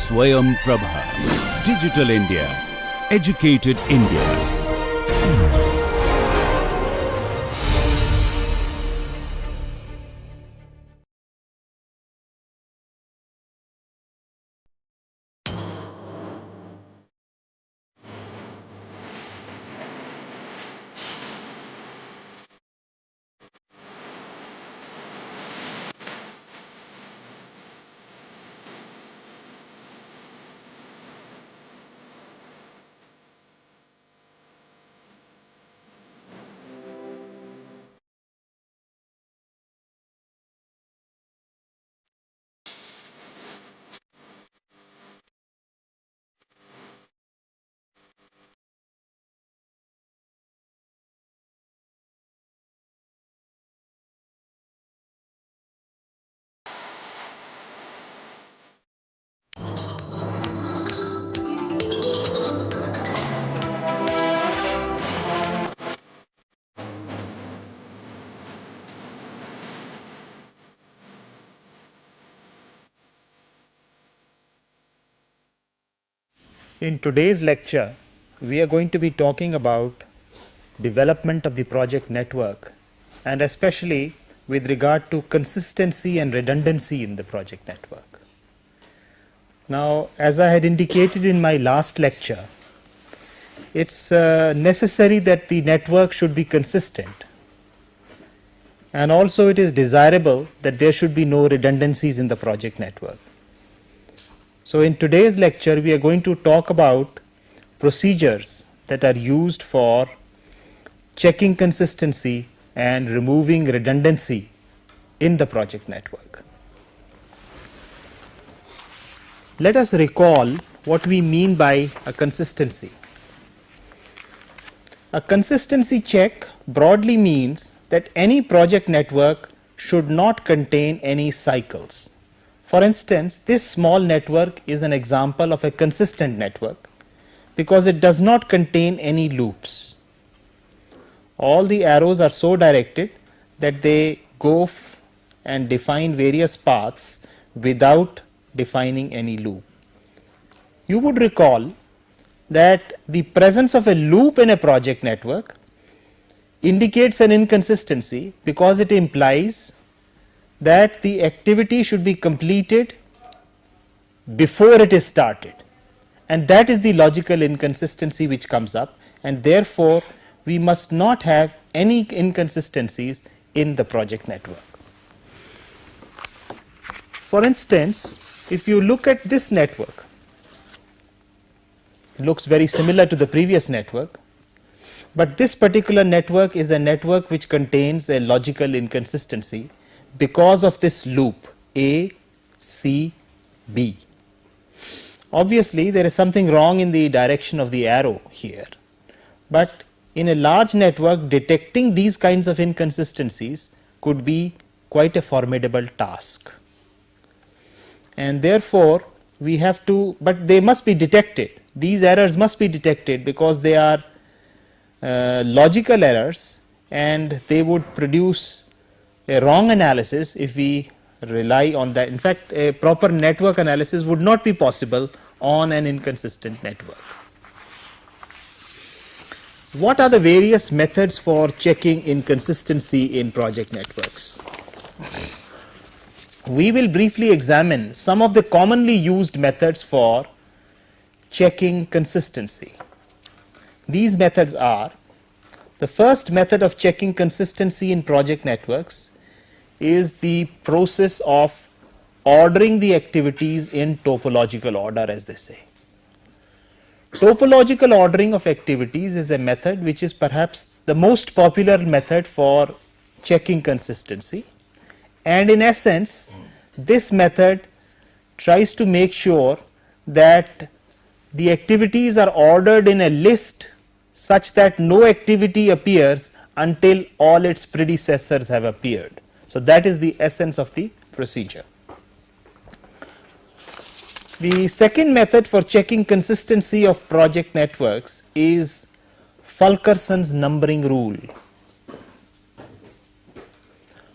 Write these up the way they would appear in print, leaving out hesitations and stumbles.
Swayam Prabha. Digital India. Educated India. In today's lecture, we are going to be talking about development of the project network, and especially with regard to consistency and redundancy in the project network. Now, as I had indicated in my last lecture, it's necessary that the network should be consistent, and also it is desirable that there should be no redundancies in the project network. So in today's lecture, we are going to talk about procedures that are used for checking consistency and removing redundancy in the project network. Let us recall what we mean by a consistency. A consistency check broadly means that any project network should not contain any cycles. For instance, this small network is an example of a consistent network because it does not contain any loops. All the arrows are so directed that they go and define various paths without defining any loop. You would recall that the presence of a loop in a project network indicates an inconsistency because it implies that the activity should be completed before it is started, and that is the logical inconsistency which comes up, and therefore we must not have any inconsistencies in the project network. For instance, if you look at this network, it looks very similar to the previous network, but this particular network is a network which contains a logical inconsistency because of this loop A, C, B. Obviously, there is something wrong in the direction of the arrow here, but in a large network, detecting these kinds of inconsistencies could be quite a formidable task. And therefore, we have to, but they must be detected. These errors must be detected because they are logical errors, and they would produce a wrong analysis if we rely on that. In fact, a proper network analysis would not be possible on an inconsistent network. What are the various methods for checking inconsistency in project networks? We will briefly examine some of the commonly used methods for checking consistency. These methods are: the first method of checking consistency in project networks is the process of ordering the activities in topological order, as they say. Topological ordering of activities is a method which is perhaps the most popular method for checking consistency, and in essence this method tries to make sure that the activities are ordered in a list such that no activity appears until all its predecessors have appeared. So that is the essence of the procedure. The second method for checking consistency of project networks is Fulkerson's numbering rule.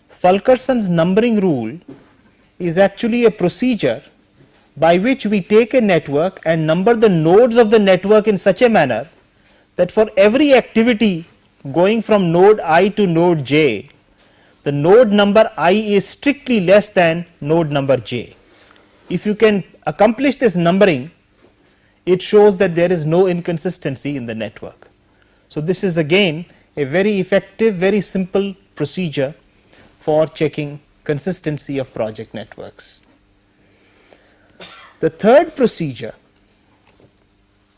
Fulkerson's numbering rule is actually a procedure by which we take a network and number the nodes of the network in such a manner that for every activity going from node I to node j, the node number I is strictly less than node number j. If you can accomplish this numbering, it shows that there is no inconsistency in the network. So, this is again a very effective, very simple procedure for checking consistency of project networks. The third procedure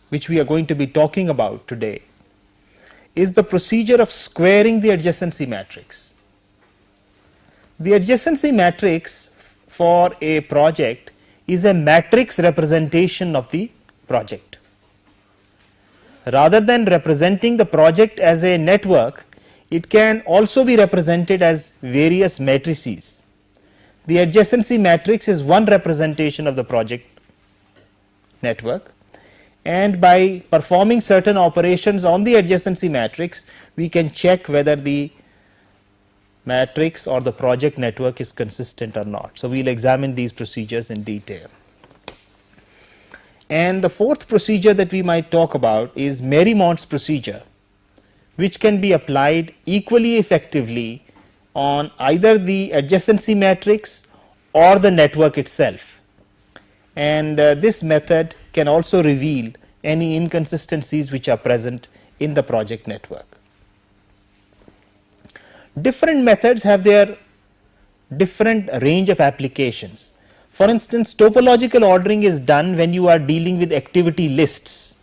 which we are going to be talking about today is the procedure of squaring the adjacency matrix. The adjacency matrix for a project is a matrix representation of the project. Rather than representing the project as a network, it can also be represented as various matrices. The adjacency matrix is one representation of the project network, and by performing certain operations on the adjacency matrix, we can check whether the matrix or the project network is consistent or not. So, we will examine these procedures in detail. And the fourth procedure that we might talk about is Mariemont's procedure, which can be applied equally effectively on either the adjacency matrix or the network itself. And this method can also reveal any inconsistencies which are present in the project network. Different methods have their different range of applications. For instance, topological ordering is done when you are dealing with activity lists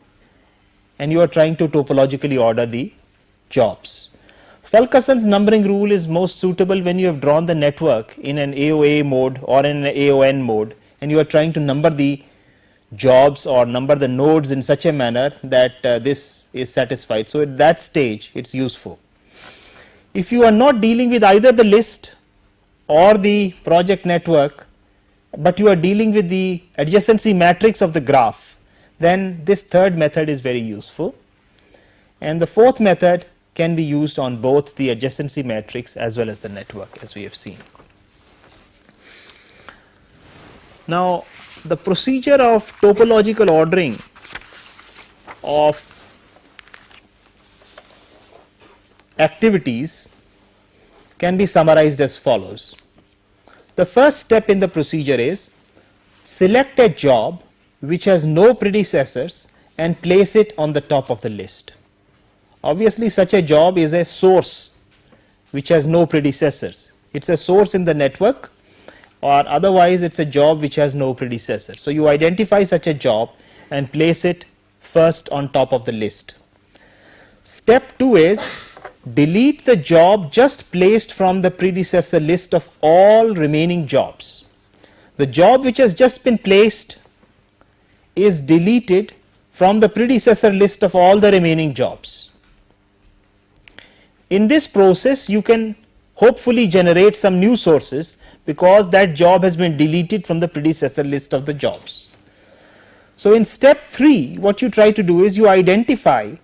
and you are trying to topologically order the jobs. Fulkerson's numbering rule is most suitable when you have drawn the network in an AOA mode or in an AON mode and you are trying to number the jobs or number the nodes in such a manner that this is satisfied. So, at that stage it is useful. If you are not dealing with either the list or the project network, but you are dealing with the adjacency matrix of the graph, then this third method is very useful, and the fourth method can be used on both the adjacency matrix as well as the network, as we have seen. Now, the procedure of topological ordering of activities can be summarized as follows. The first step in the procedure is select a job which has no predecessors and place it on the top of the list. Obviously, such a job is a source which has no predecessors. It is a source in the network, or otherwise it is a job which has no predecessor. So, you identify such a job and place it first on top of the list. Step 2 is delete the job just placed from the predecessor list of all remaining jobs. The job which has just been placed is deleted from the predecessor list of all the remaining jobs. In this process, you can hopefully generate some new sources because that job has been deleted from the predecessor list of the jobs. So, in step 3, what you try to do is you identify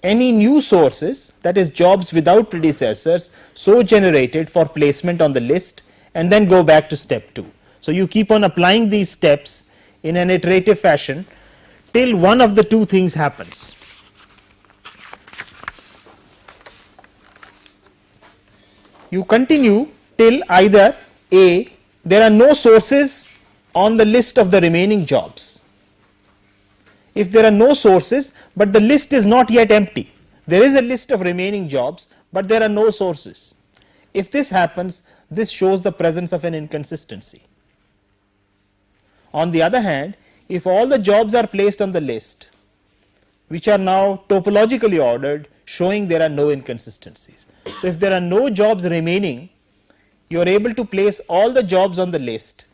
any new sources, that is jobs without predecessors, so generated for placement on the list, and then go back to step 2. So, you keep on applying these steps in an iterative fashion till one of the two things happens. You continue till either A, there are no sources on the list of the remaining jobs. If there are no sources, but the list is not yet empty, there is a list of remaining jobs, but there are no sources. If this happens, this shows the presence of an inconsistency. On the other hand, if all the jobs are placed on the list, which are now topologically ordered, showing there are no inconsistencies. So, if there are no jobs remaining, you are able to place all the jobs on the list.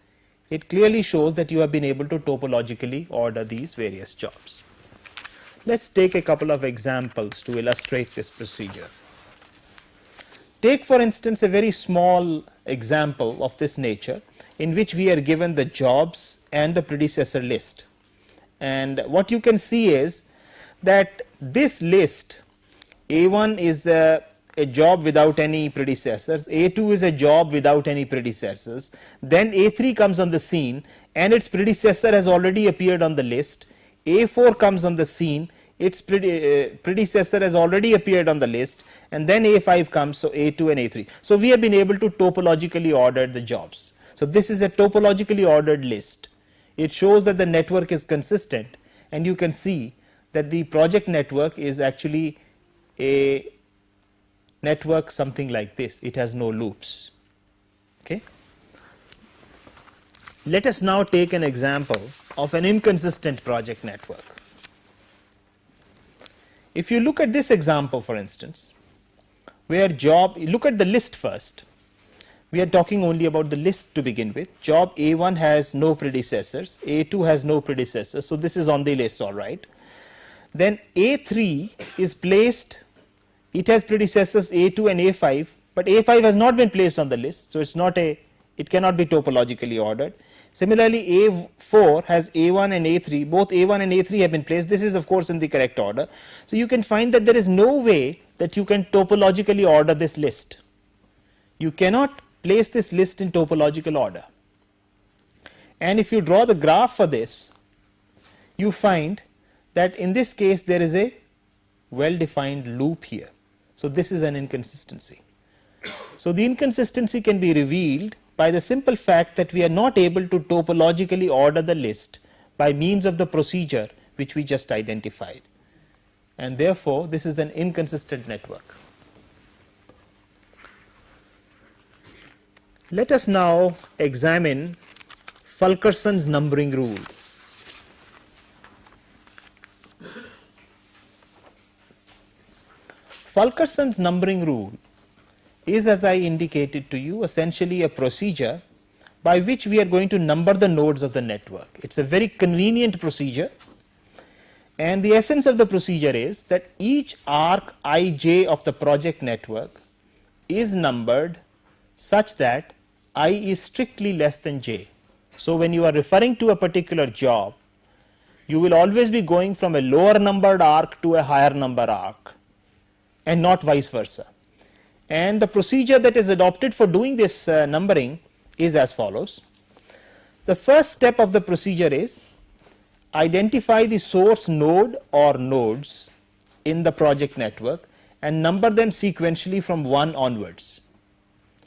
It clearly shows that you have been able to topologically order these various jobs. Let us take a couple of examples to illustrate this procedure. Take for instance a very small example of this nature in which we are given the jobs and the predecessor list, and what you can see is that this list A1 is the a job without any predecessors, A2 is a job without any predecessors, then A3 comes on the scene and its predecessor has already appeared on the list, A4 comes on the scene, its predecessor has already appeared on the list, and then A5 comes, so A2 and A3. So we have been able to topologically order the jobs. So this is a topologically ordered list. It shows that the network is consistent, and you can see that the project network is actually a network something like this. It has no loops. Okay. Let us now take an example of an inconsistent project network. If you look at this example, for instance, where look at the list first. We are talking only about the list to begin with. Job A1 has no predecessors, A2 has no predecessors, so this is on the list, all right. Then A3 is placed, it has predecessors A2 and A5, but A5 has not been placed on the list, so it cannot be topologically ordered. Similarly, A4 has A1 and A3, both A1 and A3 have been placed. This is of course in the correct order. So you can find that there is no way that you can topologically order this list. You cannot place this list in topological order. And if you draw the graph for this, you find that in this case there is a well defined loop here. So this is an inconsistency. So the inconsistency can be revealed by the simple fact that we are not able to topologically order the list by means of the procedure which we just identified, and therefore this is an inconsistent network. Let us now examine Fulkerson's numbering rule. Fulkerson's numbering rule is, as I indicated to you, essentially a procedure by which we are going to number the nodes of the network. It's a very convenient procedure, and the essence of the procedure is that each arc ij of the project network is numbered such that I is strictly less than j. So when you are referring to a particular job, you will always be going from a lower numbered arc to a higher number arc, and not vice versa. And the procedure that is adopted for doing this numbering is as follows. The first step of the procedure is identify the source node or nodes in the project network and number them sequentially from 1 onwards.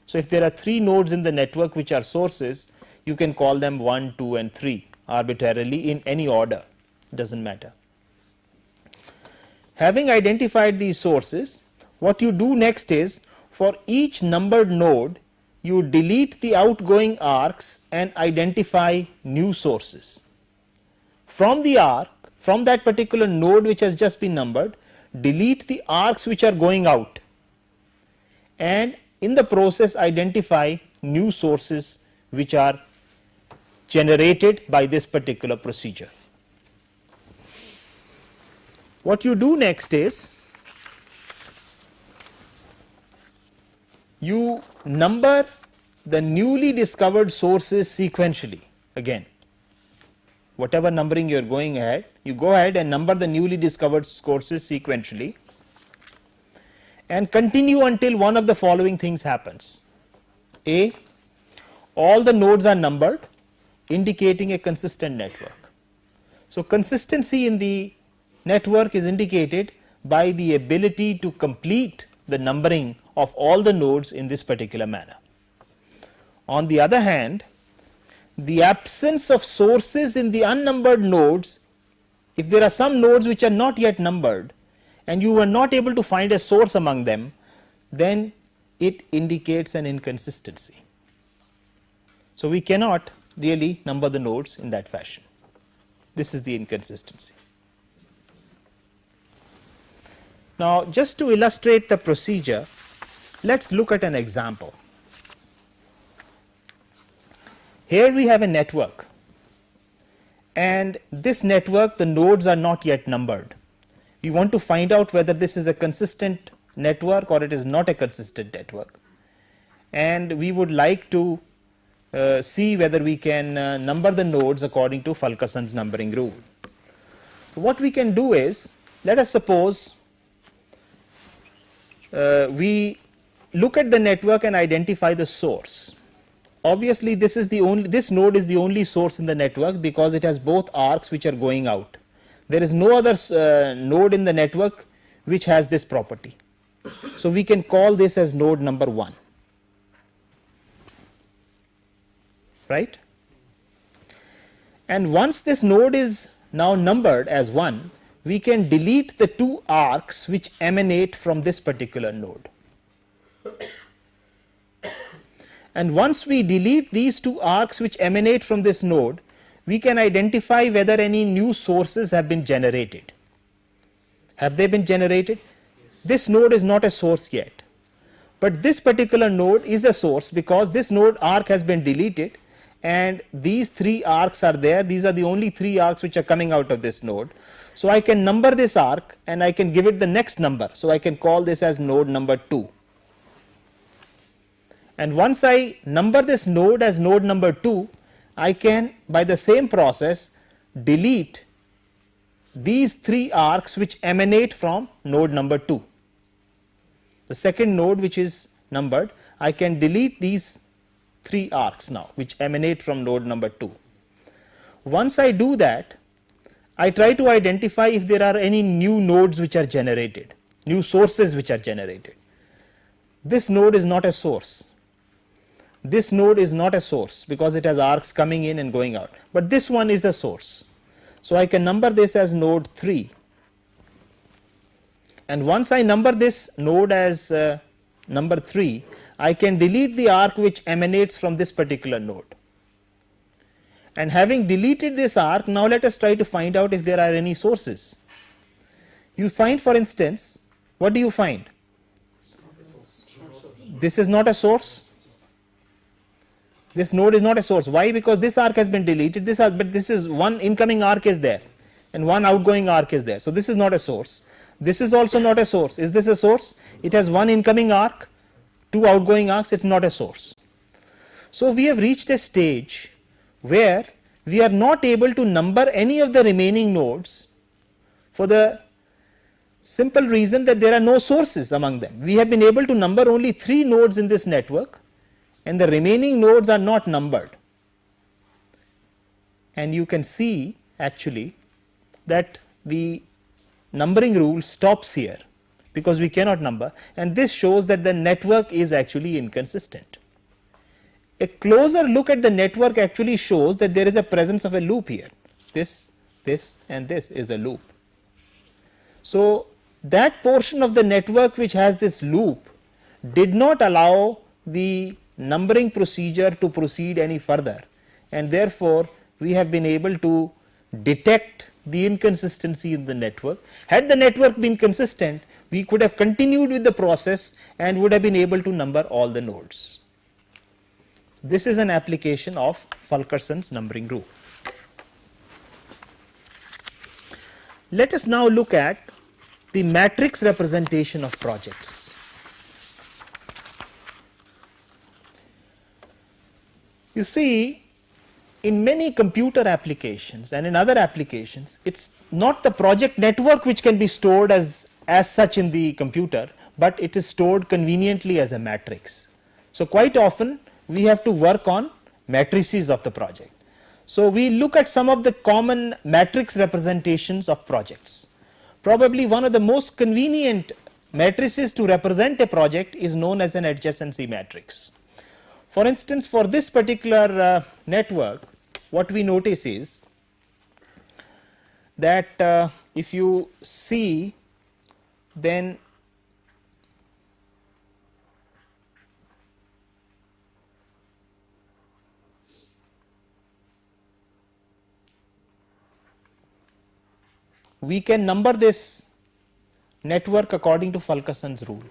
So if there are 3 nodes in the network which are sources, you can call them 1, 2 and 3 arbitrarily in any order, it does not matter. Having identified these sources, what you do next is, for each numbered node, you delete the outgoing arcs and identify new sources. From the arc, from that particular node which has just been numbered, delete the arcs which are going out, and in the process identify new sources which are generated by this particular procedure. What you do next is, you number the newly discovered sources sequentially. Again, whatever numbering you are going ahead, you go ahead and number the newly discovered sources sequentially and continue until one of the following things happens. A, all the nodes are numbered, indicating a consistent network. So consistency in the network is indicated by the ability to complete the numbering of all the nodes in this particular manner. On the other hand, the absence of sources in the unnumbered nodes, if there are some nodes which are not yet numbered and you are not able to find a source among them, then it indicates an inconsistency. So we cannot really number the nodes in that fashion. This is the inconsistency. Now just to illustrate the procedure, let us look at an example. Here we have a network, and this network, the nodes are not yet numbered. We want to find out whether this is a consistent network or it is not a consistent network, and we would like to see whether we can number the nodes according to Fulkerson's numbering rule. So what we can do is, let us suppose we look at the network and identify the source. Obviously, this node is the only source in the network because it has both arcs which are going out. There is no other node in the network which has this property. So we can call this as node number 1, right? And once this node is now numbered as 1, we can delete the 2 arcs which emanate from this particular node. And once we delete these 2 arcs which emanate from this node, we can identify whether any new sources have been generated. Have they been generated? Yes. This node is not a source yet, but this particular node is a source because this node arc has been deleted and these 3 arcs are there. These are the only 3 arcs which are coming out of this node. So I can number this arc and I can give it the next number. So I can call this as node number 2. And once I number this node as node number 2, I can, by the same process, delete these 3 arcs which emanate from node number 2. The second node which is numbered, I can delete these 3 arcs now which emanate from node number 2. Once I do that, I try to identify if there are any new nodes which are generated, new sources which are generated. This node is not a source. This node is not a source because it has arcs coming in and going out, but this one is a source. So I can number this as node 3, and once I number this node as number 3, I can delete the arc which emanates from this particular node. And having deleted this arc, now let us try to find out if there are any sources. You find, for instance, what do you find? This is not a source. This node is not a source. Why? Because this arc has been deleted, but this is one incoming arc is there and one outgoing arc is there. So this is not a source. This is also not a source. Is this a source? It has one incoming arc, 2 outgoing arcs, it's not a source. So we have reached a stage where we are not able to number any of the remaining nodes for the simple reason that there are no sources among them. We have been able to number only 3 nodes in this network and the remaining nodes are not numbered. And you can see actually that the numbering rule stops here because we cannot number, and this shows that the network is actually inconsistent. A closer look at the network actually shows that there is a presence of a loop here. This and this is a loop. So that portion of the network which has this loop did not allow the numbering procedure to proceed any further, and therefore we have been able to detect the inconsistency in the network. Had the network been consistent, we could have continued with the process and would have been able to number all the nodes. This is an application of Fulkerson's numbering rule. Let us now look at the matrix representation of projects. You see, in many computer applications and in other applications, it's not the project network which can be stored as such in the computer, but it is stored conveniently as a matrix. So quite often we have to work on matrices of the project. So we look at some of the common matrix representations of projects. Probably one of the most convenient matrices to represent a project is known as an adjacency matrix. For instance, for this particular network, what we notice is that if you see, then we can number this network according to Fulkerson's rule,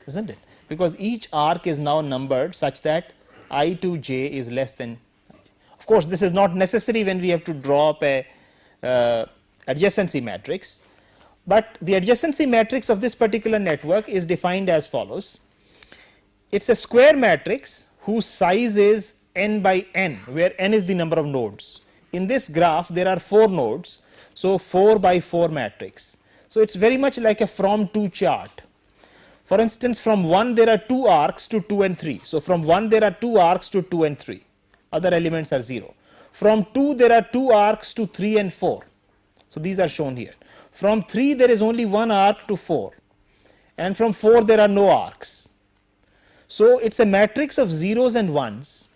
isn't it? Because each arc is now numbered such that I to j is less than. Of course, this is not necessary when we have to draw up a adjacency matrix, but the adjacency matrix of this particular network is defined as follows. It's a square matrix whose size is n by n, where n is the number of nodes. In this graph there are 4 nodes, so 4 by 4 matrix. So it's very much like a from to chart. For instance, from 1 there are 2 arcs to 2 and 3. So from 1 there are 2 arcs to 2 and 3. Other elements are 0. From 2 there are 2 arcs to 3 and 4. So these are shown here. From 3 there is only 1 arc to 4. And from 4 there are no arcs. So it's a matrix of zeros and ones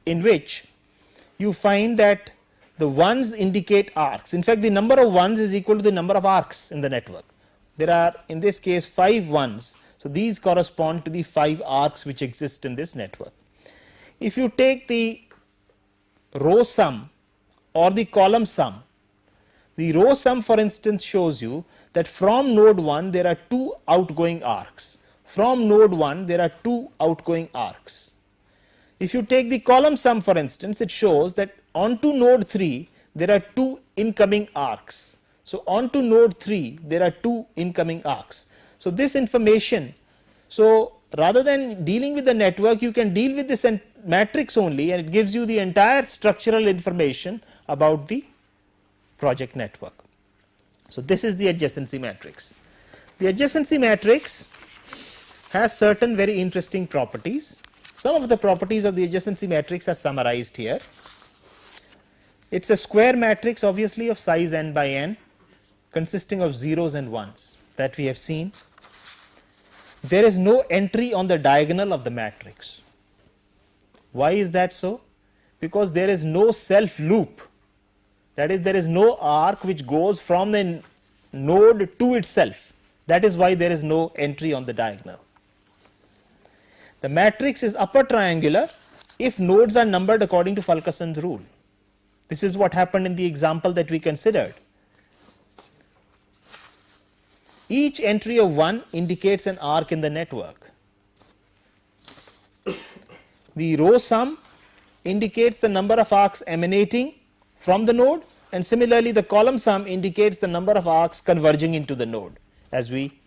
in which you find that the ones indicate arcs. In fact, the number of ones is equal to the number of arcs in the network. There are in this case 5 ones. So these correspond to the 5 arcs which exist in this network. If you take the row sum or the column sum, the row sum for instance shows you that from node 1 there are 2 outgoing arcs. From node 1 there are 2 outgoing arcs. If you take the column sum for instance, it shows that onto node 3 there are 2 incoming arcs. So onto node 3 there are 2 incoming arcs. So this information, so rather than dealing with the network, you can deal with this matrix only, and it gives you the entire structural information about the project network. So this is the adjacency matrix. The adjacency matrix has certain very interesting properties. Some of the properties of the adjacency matrix are summarized here. It's a square matrix obviously of size n by n, consisting of zeros and ones that we have seen. There is no entry on the diagonal of the matrix. Why is that so? Because there is no self loop. That is, there is no arc which goes from the node to itself. That is why there is no entry on the diagonal. The matrix is upper triangular if nodes are numbered according to Fulkerson's rule. This is what happened in the example that we considered. Each entry of 1 indicates an arc in the network. The row sum indicates the number of arcs emanating from the node, and similarly the column sum indicates the number of arcs converging into the node, as we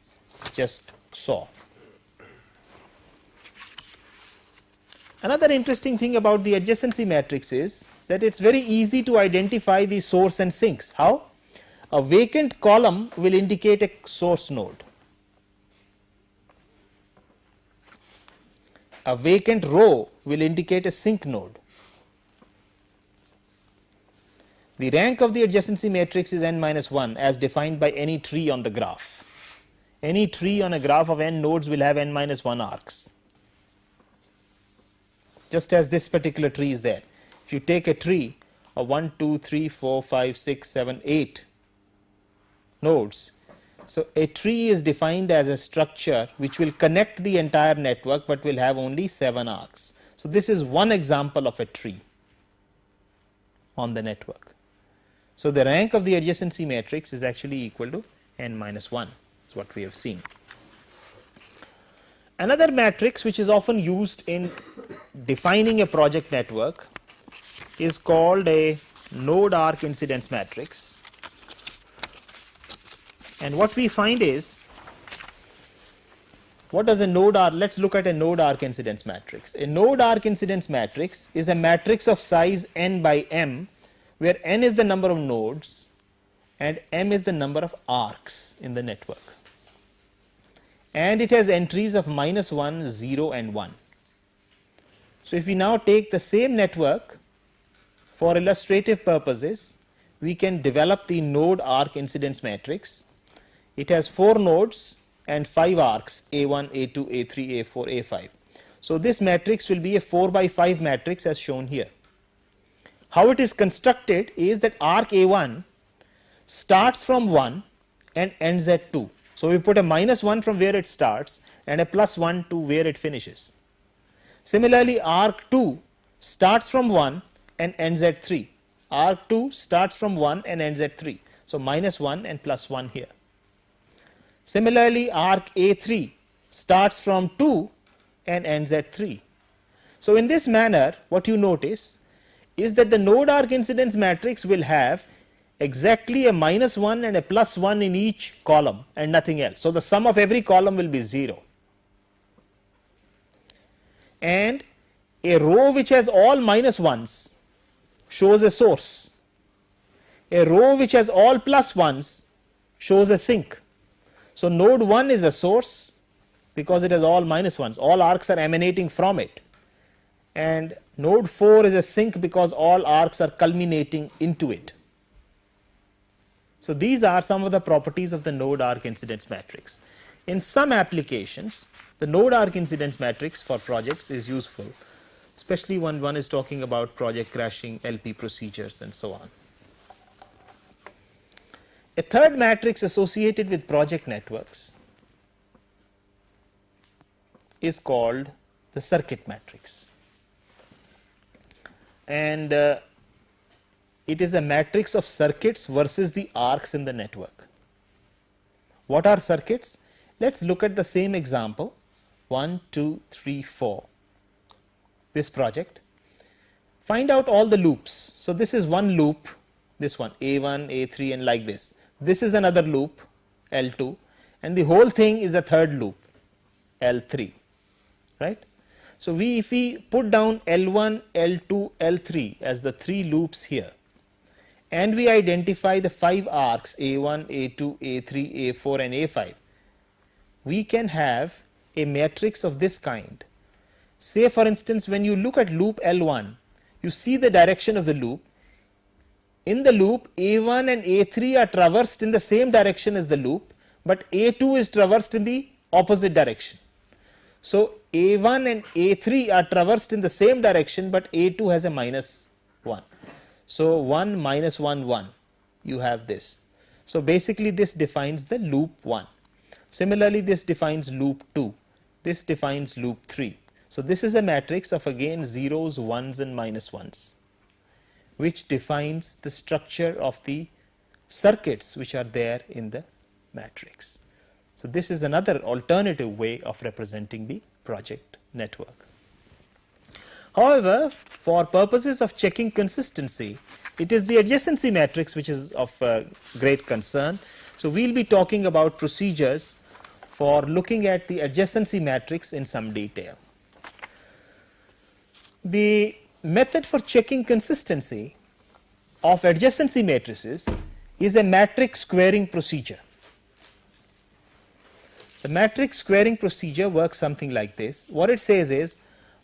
just saw. Another interesting thing about the adjacency matrix is that it's very easy to identify the source and sinks. How? A vacant column will indicate a source node. A vacant row will indicate a sink node. The rank of the adjacency matrix is n minus 1 as defined by any tree on the graph. Any tree on a graph of n nodes will have n minus 1 arcs, just as this particular tree is there. If you take a tree of 1, 2, 3, 4, 5, 6, 7, 8 nodes, so a tree is defined as a structure which will connect the entire network but will have only 7 arcs. So this is one example of a tree on the network. So the rank of the adjacency matrix is actually equal to n minus 1, is what we have seen. Another matrix which is often used in defining a project network is called a node arc incidence matrix. And what we find is, what does a node arc, let's look at a node arc incidence matrix. A node arc incidence matrix is a matrix of size n by m, where n is the number of nodes and m is the number of arcs in the network. And it has entries of minus 1, 0 and 1. So if we now take the same network for illustrative purposes, we can develop the node arc incidence matrix. It has 4 nodes and 5 arcs, A1, A2, A3, A4, A5. So this matrix will be a 4 by 5 matrix as shown here. How it is constructed is that arc A1 starts from 1 and ends at 2. So we put a minus 1 from where it starts and a plus 1 to where it finishes. Similarly, arc 2 starts from 1 and ends at 3. Arc 2 starts from 1 and ends at 3. So minus 1 and plus 1 here. Similarly, arc A3 starts from 2 and ends at 3. So in this manner, what you notice is that the node arc incidence matrix will have exactly a minus 1 and a plus 1 in each column and nothing else. So the sum of every column will be 0. And a row which has all minus 1s shows a source. A row which has all plus 1s shows a sink. So node 1 is a source, because it has all minus 1s, all arcs are emanating from it, and node 4 is a sink because all arcs are culminating into it. So these are some of the properties of the node arc incidence matrix. In some applications, the node arc incidence matrix for projects is useful, especially when one is talking about project crashing, LP procedures and so on. A third matrix associated with project networks is called the circuit matrix, and it is a matrix of circuits versus the arcs in the network. What are circuits? Let us look at the same example, 1, 2, 3, 4, this project. Find out all the loops. So this is one loop, this one A1, A3 and like this. This is another loop L2, and the whole thing is a third loop L3, right. So if we put down L1, L2, L3 as the 3 loops here, and we identify the 5 arcs A1, A2, A3, A4 and A5, we can have a matrix of this kind. Say for instance, when you look at loop L1, you see the direction of the loop. In the loop, A1 and A3 are traversed in the same direction as the loop, but A2 is traversed in the opposite direction. So A1 and A3 are traversed in the same direction, but A2 has a minus 1. So 1 minus 1 1, you have this. So basically this defines the loop 1. Similarly, this defines loop 2, this defines loop 3. So this is a matrix of again zeros, ones and minus 1s, which defines the structure of the circuits which are there in the matrix. So this is another alternative way of representing the project network. However, for purposes of checking consistency, it is the adjacency matrix which is of great concern. So we will be talking about procedures for looking at the adjacency matrix in some detail. The method for checking consistency of adjacency matrices is a matrix squaring procedure. The matrix squaring procedure works something like this. What it says is,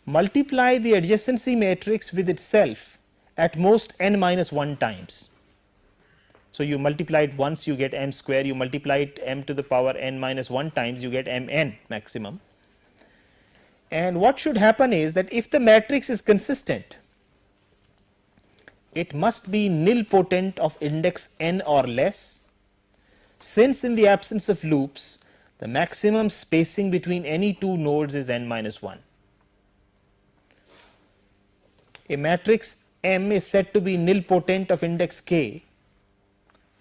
multiply the adjacency matrix with itself at most n minus 1 times. So you multiply it once, you get m square, you multiply it m to the power n minus 1 times, you get mn maximum. And what should happen is that if the matrix is consistent, it must be nilpotent of index n or less, since in the absence of loops, the maximum spacing between any two nodes is n minus 1. A matrix M is said to be nilpotent of index k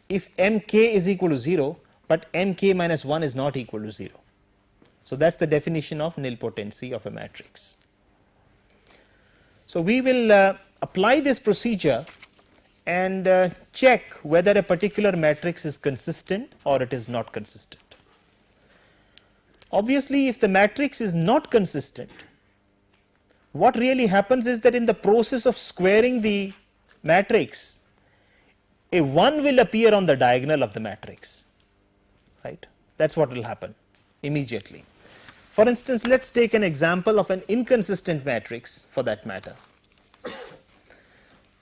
if mk is equal to 0, but mk minus 1 is not equal to 0. So that is the definition of nilpotency of a matrix. So we will apply this procedure and check whether a particular matrix is consistent or it is not consistent. Obviously, if the matrix is not consistent, what really happens is that in the process of squaring the matrix, a 1 will appear on the diagonal of the matrix, right. That is what will happen immediately. For instance, let us take an example of an inconsistent matrix for that matter.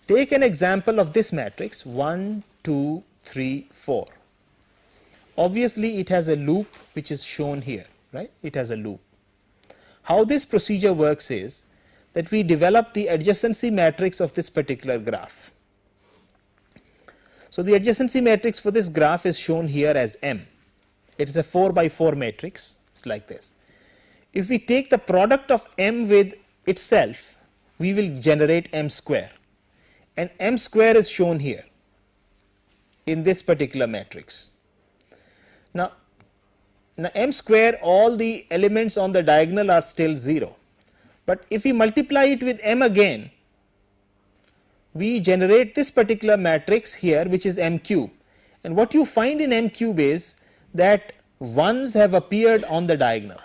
Take an example of this matrix 1, 2, 3, 4. Obviously, it has a loop which is shown here, right. It has a loop. How this procedure works is that we develop the adjacency matrix of this particular graph. So the adjacency matrix for this graph is shown here as M. It is a 4 by 4 matrix. It is like this. If we take the product of M with itself, we will generate M square, and M square is shown here in this particular matrix. Now M square, all the elements on the diagonal are still 0, but if we multiply it with M again, we generate this particular matrix here which is M cube, and what you find in M cube is that 1s have appeared on the diagonal.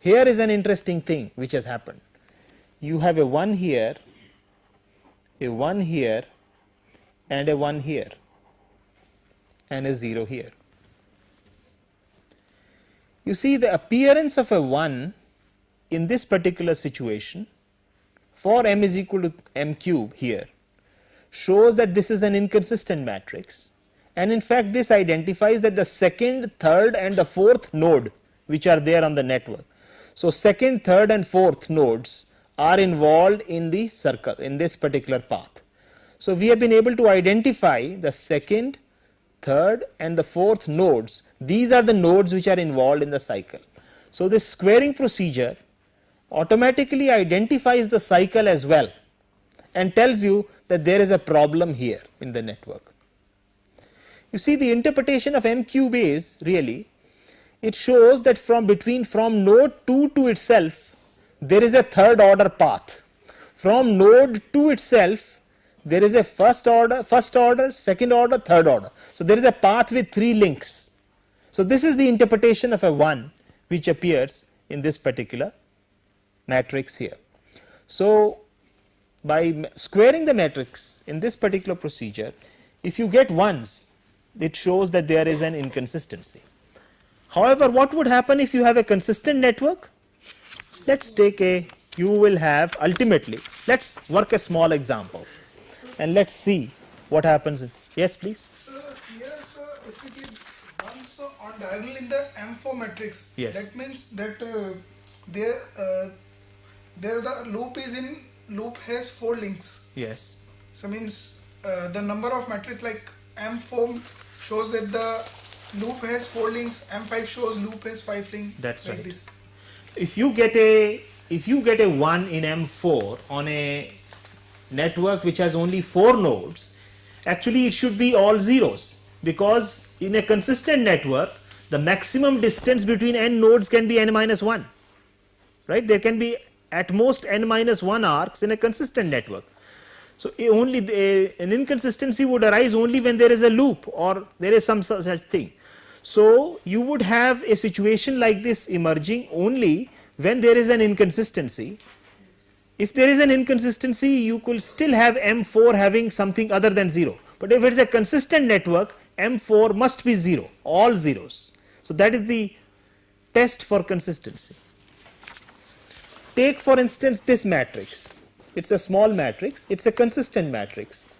Here is an interesting thing which has happened. You have a 1 here, a 1 here and a 1 here and a 0 here. You see, the appearance of a 1 in this particular situation for m is equal to m cube here shows that this is an inconsistent matrix, and in fact this identifies that the second, third and the fourth node which are there on the network. So second, third and fourth nodes are involved in the circle in this particular path. So we have been able to identify the second, third and the fourth nodes. These are the nodes which are involved in the cycle. So this squaring procedure automatically identifies the cycle as well and tells you that there is a problem here in the network. You see, the interpretation of m cube is really, it shows that from node 2 to itself there is a third order path. From node 2 itself there is a first order, second order, third order. So there is a path with 3 links. So this is the interpretation of a 1 which appears in this particular matrix here. So by squaring the matrix in this particular procedure, if you get 1s, it shows that there is an inconsistency. However, what would happen if you have a consistent network? Let's take you will have ultimately, let's work a small example and let's see what happens. Yes, please. So here, sir, if we give 1s on diagonal in the M4 matrix, yes, that means that there the loop has 4 links. Yes. So means the number of matrix like M4 shows that the loop has 4 links, M5 shows loop has 5 links. That's like right. This. If you get a 1 in M4 on a network which has only 4 nodes, actually it should be all zeros, because in a consistent network the maximum distance between n nodes can be n minus 1, right? There can be at most n minus 1 arcs in a consistent network. So an inconsistency would arise only when there is a loop or there is some such thing. So you would have a situation like this emerging only when there is an inconsistency. If there is an inconsistency, you could still have M4 having something other than 0, but if it is a consistent network, M4 must be 0, all zeros. So that is the test for consistency. Take for instance this matrix. It's a small matrix, it's a consistent matrix.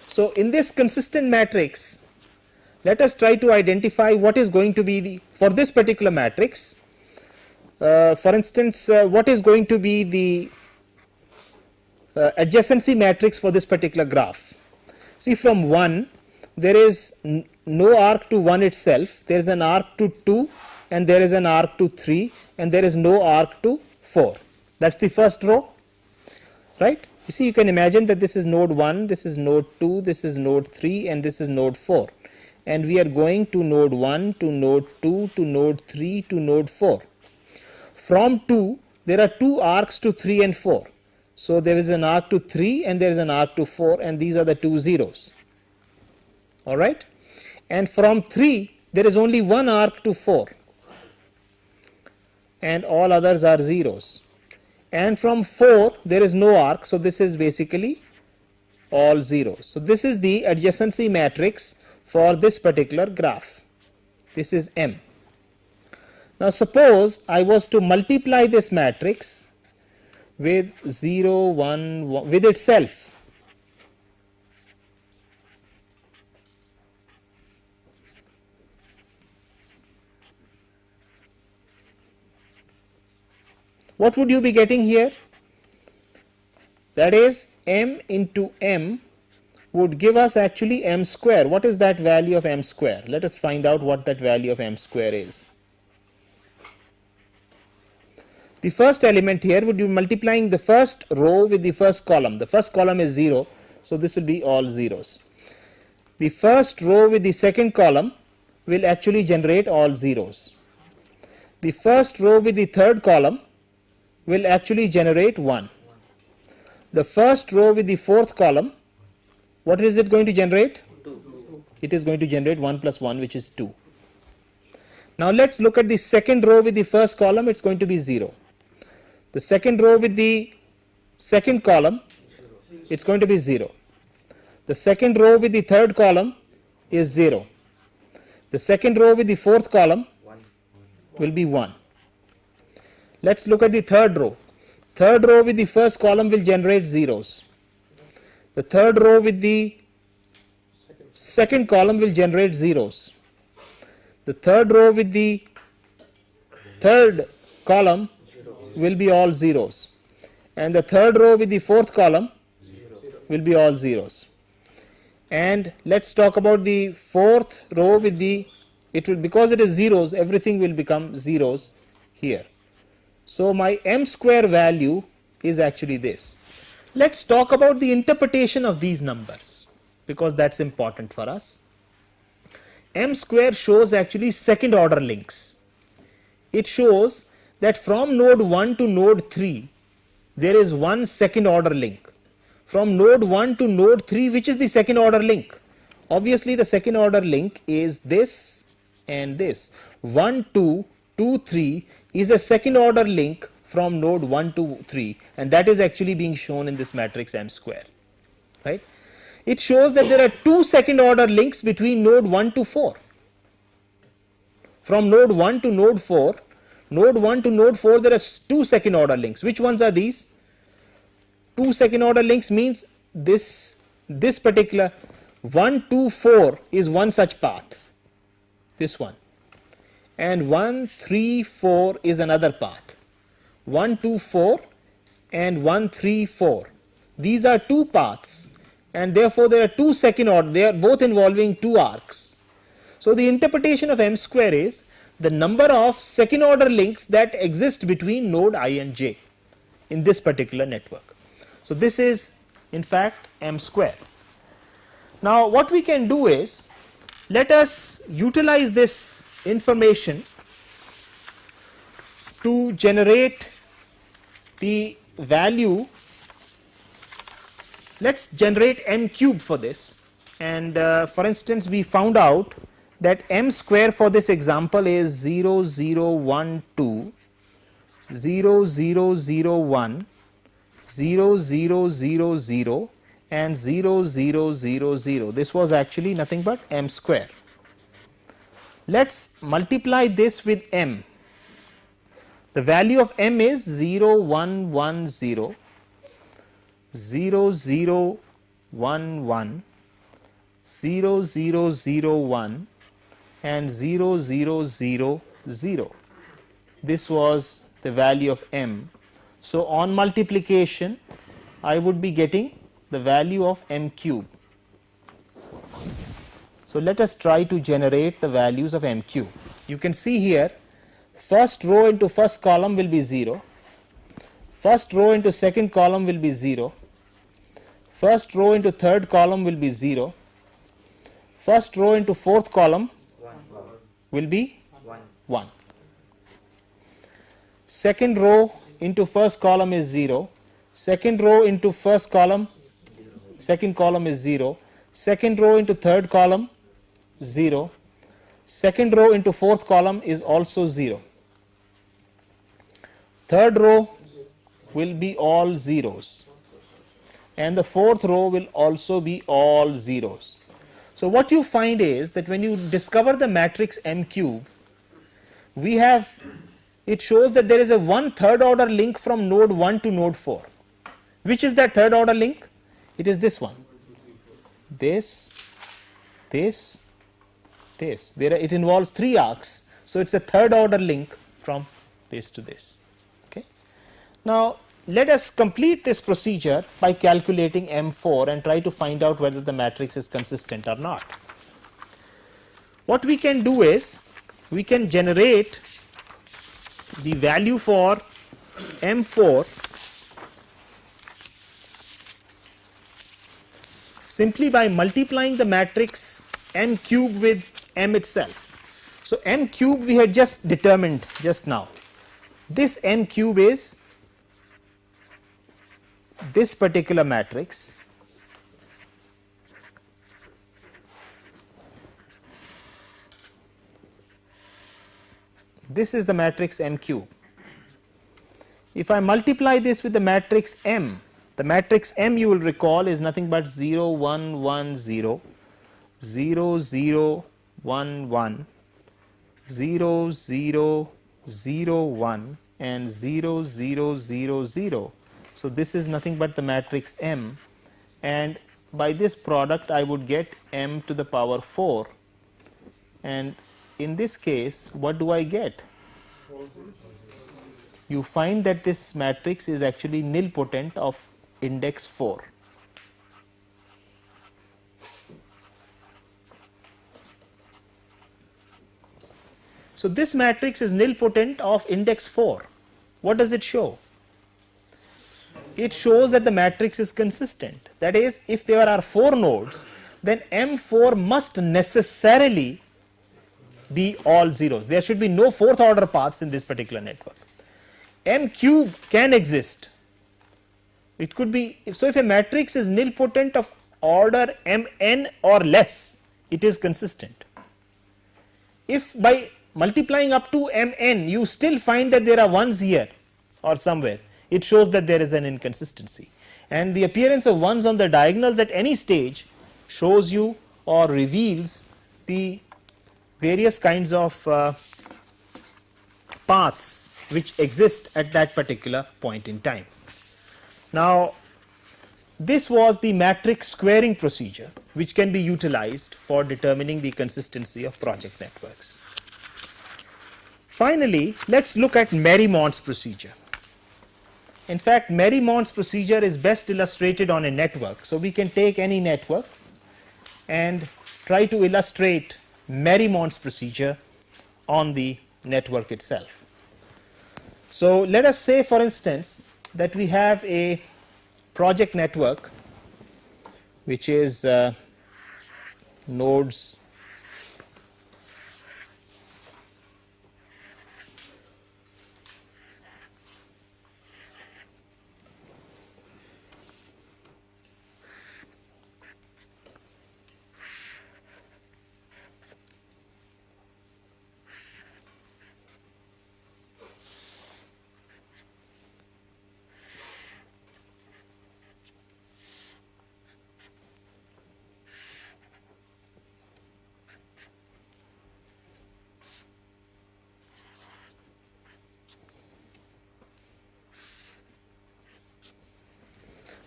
So in this consistent matrix, let us try to identify what is going to be for this particular matrix. For instance, what is going to be the adjacency matrix for this particular graph. See, from 1 there is no arc to 1 itself, there is an arc to 2 and there is an arc to 3 and there is no arc to 4. That's the first row, right? You see, you can imagine that this is node 1, this is node 2, this is node 3 and this is node 4, and we are going to node 1 to node 2 to node 3 to node 4. From 2 there are 2 arcs to 3 and 4. So there is an arc to 3 and there is an arc to 4, and these are the 2 zeros. Alright, and from 3 there is only 1 arc to 4 and all others are zeros, and from 4 there is no arc, so this is basically all zeros. So this is the adjacency matrix for this particular graph. This is M. Now suppose I was to multiply this matrix with 0, 1, 1 with itself. What would you be getting here? That is, m into m would give us actually m square. What is that value of m square? Let us find out what that value of m square is. The first element here would be multiplying the first row with the first column. The first column is 0, so this will be all zeros. The first row with the second column will actually generate all zeros. The first row with the third column will actually generate 1. The first row with the fourth column, what is it going to generate? 2. It is going to generate 1 plus 1, which is 2. Now let's look at the second row with the first column. It's going to be 0. The second row with the second column, it's going to be 0. The second row with the third column is 0. The second row with the fourth column will be 1. Let's look at the third row. Third row with the first column will generate zeros. The third row with the second column will generate zeros. The third row with the third column will be all zeros. And the third row with the fourth column will be all zeros. And let's talk about the fourth row with the, because it is zeros, everything will become zeros here. So my m square value is actually this. Let's talk about the interpretation of these numbers, because that's important for us. M square shows actually second order links. It shows that from node 1 to node 3 there is one second order link. From node 1 to node 3, which is the second order link? Obviously the second order link is this and this. 1, 2, 2, 3 is a second order link from node 1 to 3, and that is actually being shown in this matrix M square, right? It shows that there are two second order links between node 1 to 4. From node 1 to node 4, node 1 to node 4 there are two second order links. Which ones are these? Two second order links means this particular 1, 2, 4 is one such path, this one, and 1, 3, 4 is another path. 1, 2, 4 and 1, 3, 4. These are two paths, and therefore there are two second order, they are both involving two arcs. So the interpretation of M square is the number of second order links that exist between node I and j in this particular network. So this is in fact M square. Now what we can do is, let us utilize this information to generate the value. Let's generate m cube for this, and for instance we found out that m square for this example is 0, 0, 1, 2, 0, 0, 0, 1, 0, 0, 0, 0 and 0, 0, 0, 0. This was actually nothing but m square. Let's multiply this with m. The value of m is 0, 1, 1, 0, 0, 0, 1, 1, 0, 0, 0, 1 and 0, 0, 0, 0. This was the value of m. So on multiplication I would be getting the value of m cube. So let us try to generate the values of m cube. You can see here, first row into first column will be 0, first row into second column will be 0, first row into third column will be 0, first row into fourth column will be 1, second row into first column is 0, second row into first column, second column is 0, second row into third column 0, second row into fourth column is also 0, third row will be all zeros, and the fourth row will also be all zeros. So what you find is that when you discover the matrix M cube, we have, it shows that there is a one third order link from node 1 to node 4. Which is that third order link? It is this one. This, this, this. It involves three arcs, so it's a third order link from this to this. Okay. Now let us complete this procedure by calculating M4 and try to find out whether the matrix is consistent or not. What we can do is, we can generate the value for M4 simply by multiplying the matrix M cube with M itself. So M cube we had just determined just now. This M cube is this particular matrix, this is the matrix M cube. If I multiply this with the matrix M you will recall is nothing but 0, 1, 1, 0, 0, 0, 1, 1, 0, 0, 0 1 and 0 0 0 0. So this is nothing but the matrix M, and by this product I would get m to the power 4, and in this case what do I get? You find that this matrix is actually nilpotent of index 4. So this matrix is nilpotent of index 4. What does it show? It shows that the matrix is consistent. That is, if there are 4 nodes, then M4 must necessarily be all zeros. There should be no 4th order paths in this particular network. M cube can exist. It could be, so if a matrix is nilpotent of order Mn or less, it is consistent. If by multiplying up to Mn you still find that there are ones here or somewhere, it shows that there is an inconsistency, and the appearance of ones on the diagonals at any stage shows you or reveals the various kinds of paths which exist at that particular point in time. Now this was the matrix squaring procedure which can be utilized for determining the consistency of project networks. Finally, let us look at Mariemont's procedure. In fact, Mariemont's procedure is best illustrated on a network. So we can take any network and try to illustrate Mariemont's procedure on the network itself. So let us say, for instance, that we have a project network which is nodes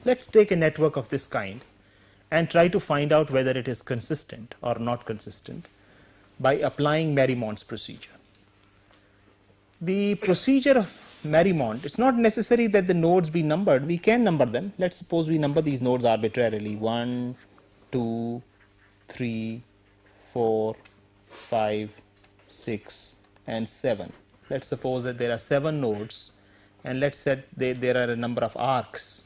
Let us take a network of this kind and try to find out whether it is consistent or not consistent by applying Mariemont's procedure. The procedure of Mariemont, it is not necessary that the nodes be numbered, we can number them. Let us suppose we number these nodes arbitrarily 1, 2, 3, 4, 5, 6 and 7. Let us suppose that there are 7 nodes, and let us say there are a number of arcs.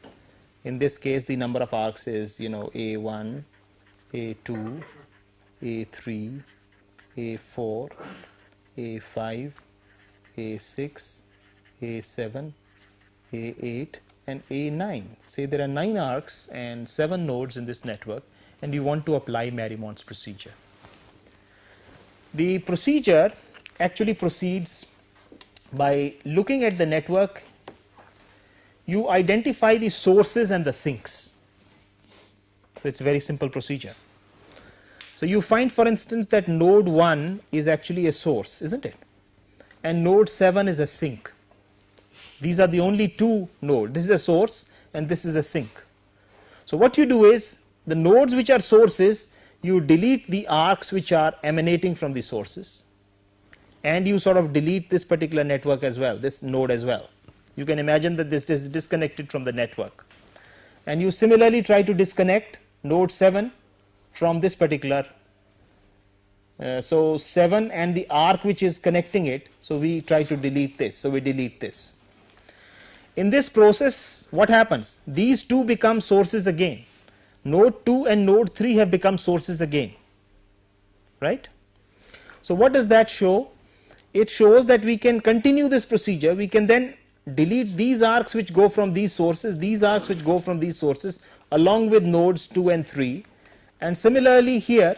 In this case the number of arcs is A1, A2, A3, A4, A5, A6, A7, A8 and A9. Say there are 9 arcs and 7 nodes in this network, and you want to apply Mariemont's procedure. The procedure actually proceeds by looking at the network. You identify the sources and the sinks. So it is a very simple procedure. So you find, for instance, that node 1 is actually a source, isn't it? And node 7 is a sink. These are the only 2 nodes. This is a source and this is a sink. So what you do is, the nodes which are sources, you delete the arcs which are emanating from the sources, and you sort of delete this particular network as well, this node as well. You can imagine that this is disconnected from the network, and you similarly try to disconnect node 7 from this particular. So 7 and the arc which is connecting it, so we try to delete this, so we delete this. In this process what happens? These 2 become sources again. Node 2 and node 3 have become sources again, right? So what does that show? It shows that we can continue this procedure. We can then delete these arcs which go from these sources, these arcs which go from these sources, along with nodes 2 and 3, and similarly here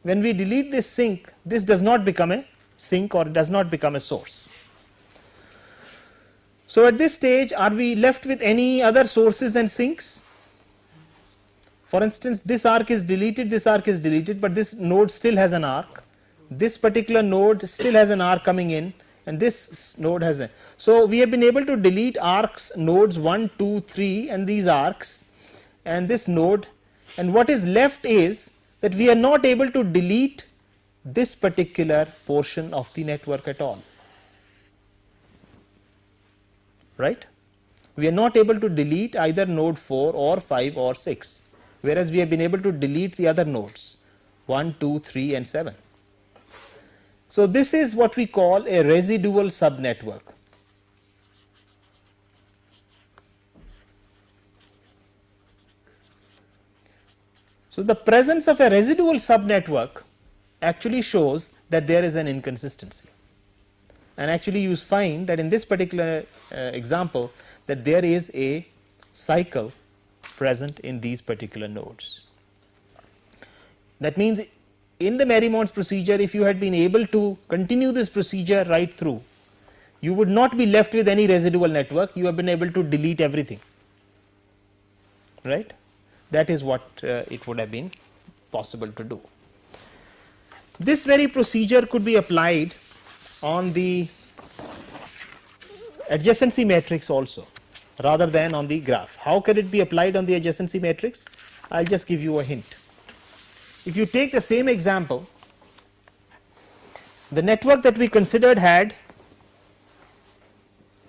when we delete this sink, this does not become a sink or it does not become a source. So at this stage, are we left with any other sources and sinks? For instance, this arc is deleted, this arc is deleted, but this node still has an arc. This particular node still has an arc coming in, and this node has a. So we have been able to delete arcs nodes 1, 2, 3 and these arcs and this node, and what is left is that we are not able to delete this particular portion of the network at all, right. We are not able to delete either node 4 or 5 or 6, whereas we have been able to delete the other nodes 1, 2, 3 and 7. So this is what we call a residual subnetwork. So the presence of a residual subnetwork actually shows that there is an inconsistency, and actually you find that in this particular example that there is a cycle present in these particular nodes. That means in the Mariemonts procedure, if you had been able to continue this procedure right through, you would not be left with any residual network, you have been able to delete everything, right. That is what it would have been possible to do. This very procedure could be applied on the adjacency matrix also, rather than on the graph. How can it be applied on the adjacency matrix? I will just give you a hint. If you take the same example, the network that we considered had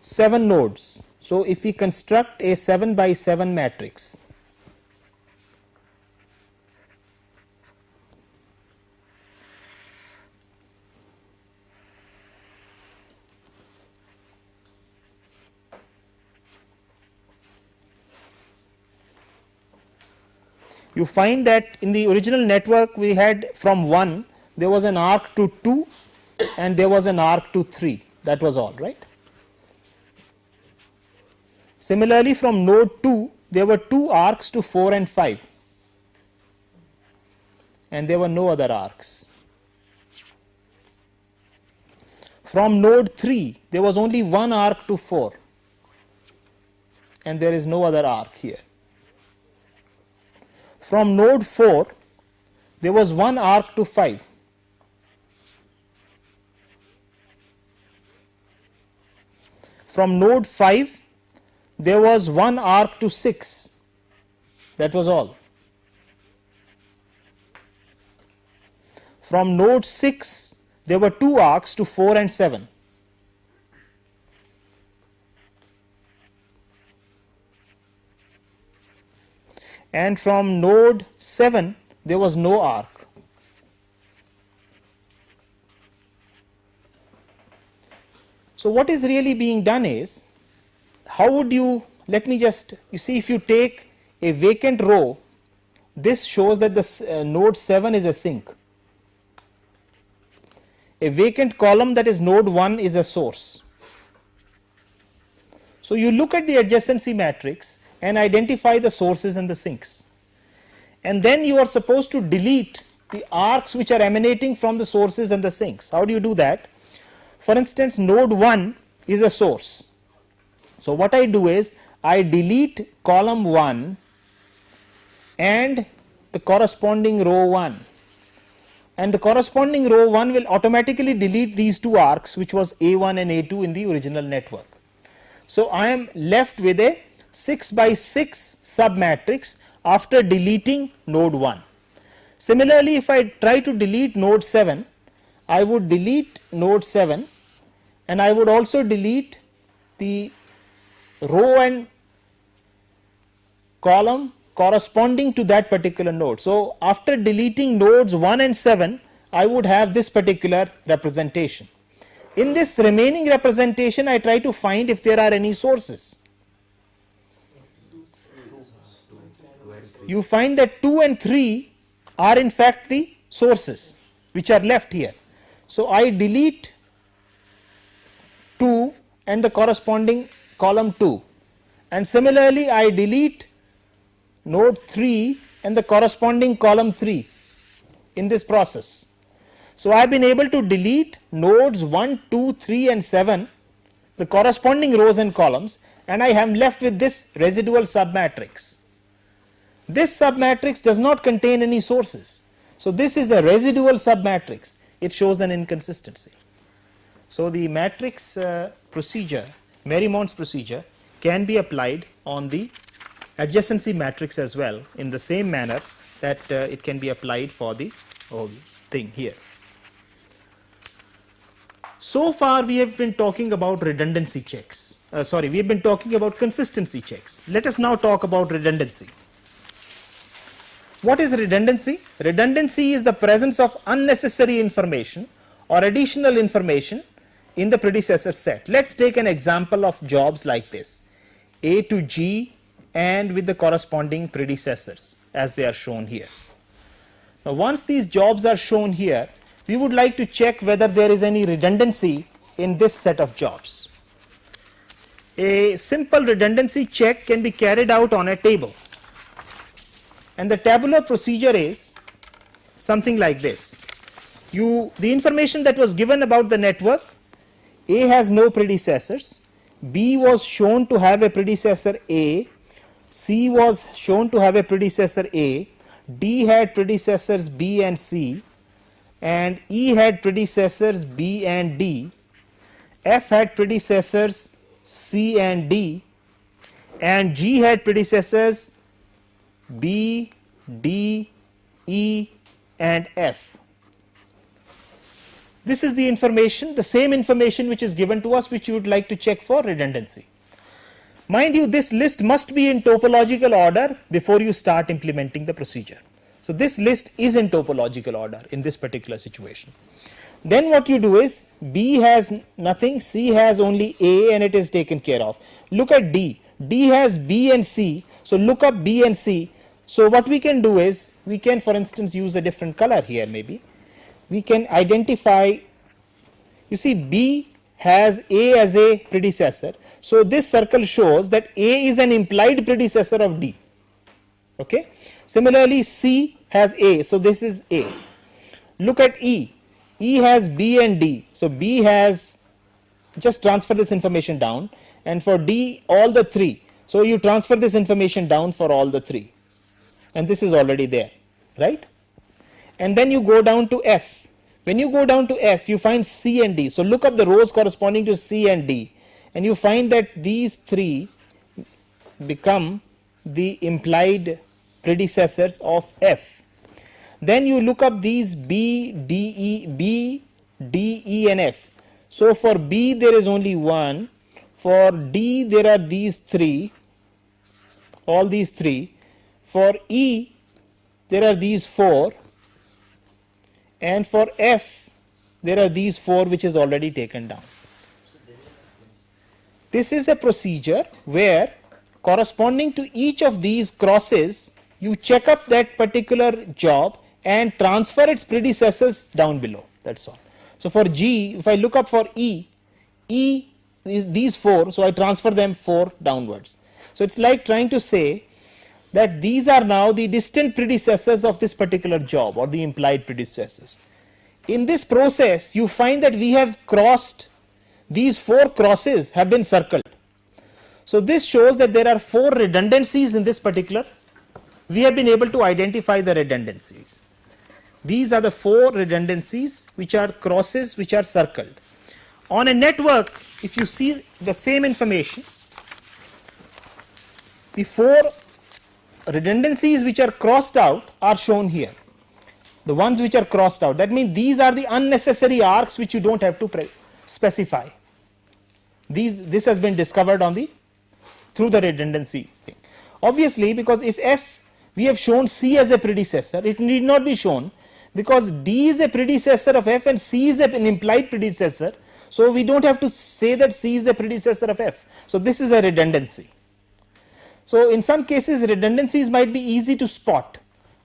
7 nodes. So if we construct a 7 by 7 matrix, you find that in the original network we had from 1 there was an arc to 2 and there was an arc to 3, that was all, right. Similarly from node 2 there were 2 arcs to 4 and 5 and there were no other arcs. From node 3 there was only 1 arc to 4 and there is no other arc here. From node 4 there was 1 arc to 5 from node 5 there was 1 arc to 6, that was all. From node 6 there were 2 arcs to 4 and 7. And from node 7 there was no arc. So what is really being done is, how would you, let me just, you see, if you take a vacant row, this shows that the node 7 is a sink. A vacant column, that is node 1, is a source. So you look at the adjacency matrix and identify the sources and the sinks, and then you are supposed to delete the arcs which are emanating from the sources and the sinks. How do you do that? For instance, node 1 is a source. So what I do is I delete column 1 and the corresponding row 1, and the corresponding row 1 will automatically delete these 2 arcs which was A1 and A2 in the original network. So I am left with a 6 by 6 submatrix after deleting node 1. Similarly, if I try to delete node 7, I would delete node 7 and I would also delete the row and column corresponding to that particular node. So after deleting nodes 1 and 7, I would have this particular representation. In this remaining representation, I try to find if there are any sources. You find that 2 and 3 are in fact the sources which are left here. So I delete 2 and the corresponding column 2, and similarly I delete node 3 and the corresponding column 3 in this process. So I have been able to delete nodes 1, 2, 3 and 7, the corresponding rows and columns, and I am left with this residual submatrix. This submatrix does not contain any sources. So this is a residual submatrix. It shows an inconsistency. So the matrix procedure, Mariemont's procedure, can be applied on the adjacency matrix as well in the same manner that it can be applied for the whole thing here. So far we have been talking about redundancy checks. We have been talking about consistency checks. Let us now talk about redundancy. What is redundancy? Redundancy is the presence of unnecessary information or additional information in the predecessor set. Let's take an example of jobs like this, A to G and with the corresponding predecessors as they are shown here. Now once these jobs are shown here, we would like to check whether there is any redundancy in this set of jobs. A simple redundancy check can be carried out on a table, and the tabular procedure is something like this. The information that was given about the network, A has no predecessors, B was shown to have a predecessor A, C was shown to have a predecessor A, D had predecessors B and C, and E had predecessors B and D, F had predecessors C and D, and G had predecessors B, D, E and F. This is the information, the same information which is given to us, which you would like to check for redundancy. Mind you, this list must be in topological order before you start implementing the procedure. So this list is in topological order in this particular situation. Then what you do is, B has nothing, C has only A and it is taken care of. Look at D. D has B and C, so look up B and C. So what we can do is, we can for instance use a different color here maybe. We can identify, you see B has A as a predecessor. So this circle shows that A is an implied predecessor of D. Okay. Similarly C has A, so this is A. Look at E. E has B and D, so B has, just transfer this information down, and for D all the three, so you transfer this information down for all the three, and this is already there, right? And then you go down to F. When you go down to F, you find C and D, so look up the rows corresponding to C and D, and you find that these three become the implied predecessors of F. Then you look up these B, D, E and F. So for B there is only one, for D there are these three, all these three, for E there are these four, and for F there are these four which is already taken down. This is a procedure where corresponding to each of these crosses you check up that particular job and transfer its predecessors down below, that's all. So for G, if I look up for E is these four, so I transfer them 4 downwards. So it's like trying to say that these are now the distant predecessors of this particular job or the implied predecessors. In this process you find that we have crossed, these 4 crosses have been circled. So this shows that there are 4 redundancies in this particular. We have been able to identify the redundancies. These are the 4 redundancies which are crosses which are circled. On a network, if you see the same information, the 4 redundancies which are crossed out are shown here. The ones which are crossed out, that means these are the unnecessary arcs which you don't have to specify. This has been discovered on through the redundancy thing. Obviously, because if F, we have shown C as a predecessor, it need not be shown, because D is a predecessor of F and C is an implied predecessor, so we don't have to say that C is a predecessor of F. So this is a redundancy. So in some cases redundancies might be easy to spot,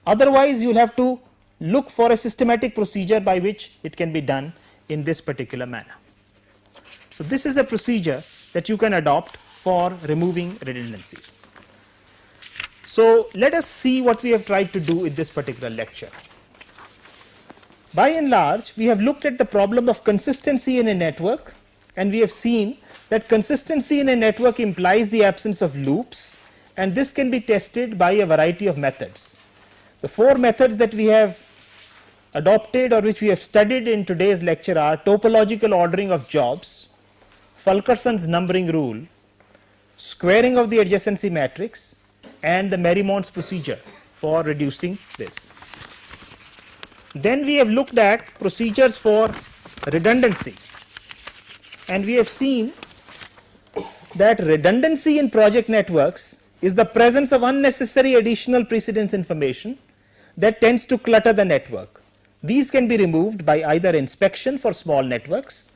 otherwise you will have to look for a systematic procedure by which it can be done in this particular manner. So this is a procedure that you can adopt for removing redundancies. So let us see what we have tried to do in this particular lecture. By and large, we have looked at the problem of consistency in a network, and we have seen that consistency in a network implies the absence of loops, and this can be tested by a variety of methods. The 4 methods that we have adopted or which we have studied in today's lecture are topological ordering of jobs, Fulkerson's numbering rule, squaring of the adjacency matrix, and the Marimont's procedure for reducing this. Then we have looked at procedures for redundancy, and we have seen that redundancy in project networks is the presence of unnecessary additional precedence information that tends to clutter the network. These can be removed by either inspection for small networks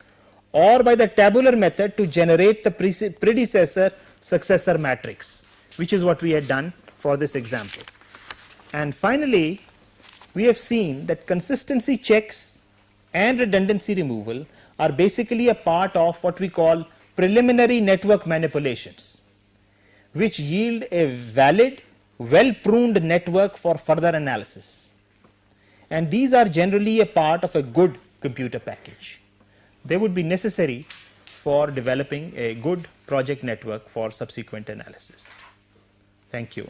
or by the tabular method to generate the predecessor successor matrix, which is what we had done for this example. And finally, we have seen that consistency checks and redundancy removal are basically a part of what we call preliminary network manipulations, which yield a valid, well-pruned network for further analysis. And these are generally a part of a good computer package. They would be necessary for developing a good project network for subsequent analysis. Thank you.